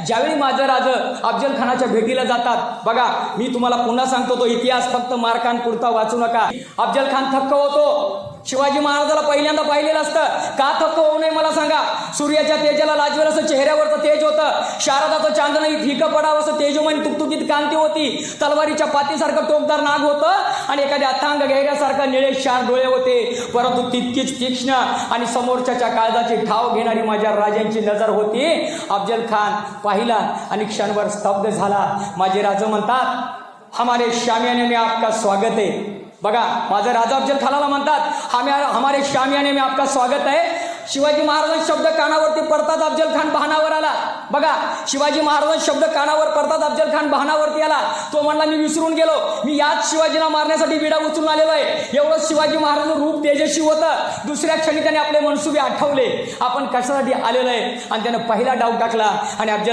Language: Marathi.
ज्यावेळी माझं राज अफजल खानाच्या भेटीला जातात, बघा मी तुम्हाला पुन्हा सांगतो, तो इतिहास फक्त मार्कांपुरता वाचू नका. अफजल खान थक्क होतो. शिवाजी महाराजाला पहिल्यांदा पाहिलेलं असतं. का थक्क होऊ नये मला सांगा. सूर्याच्या तेजाला लाजवेल असं चेहऱ्यावरचं तेज होतं. शारदाचं चांदणही फिकं पडावं असं तेजोमय तुकतुकीत कांती होती. तलवारीच्या पातीसारखं टोकदार नाग होतं आणि एखाद्या अथांग गैऱ्यासारखं निळे शार डोळे होते. परंतु तितकीच तीक्ष्ण आणि समोरच्याच्या काळजाची ठाव घेणारी माझ्या राजांची नजर होती. अफजल खान पाहिला आणि क्षणभर स्तब्ध झाला. माझे राजे म्हणतात, हमारे शामियाने में आपका स्वागत है. बघा माझा राजा अफजल खानाला म्हणतात, हमारे शामियाने में आपका स्वागत आहे. शिवाजी महाराजांचे शब्द कानावरती पडतात, अफजल खान भानावर आला. बघा शिवाजी महाराजांचे शब्द कानावर पडतात, अफजल खान भानावरती आला. तो म्हणला, मी विसरून गेलो, मी याच शिवाजीला मारण्यासाठी विडा उचलून आलेलो आहे. एवढं शिवाजी महाराजांचं रूप तेजस्वी होतं. दुसऱ्या क्षणी त्याने आपले मनसुबे आठवले, आपण कशासाठी आलेलो आहे, आणि त्यानं पहिला डाव टाकला आणि अफजल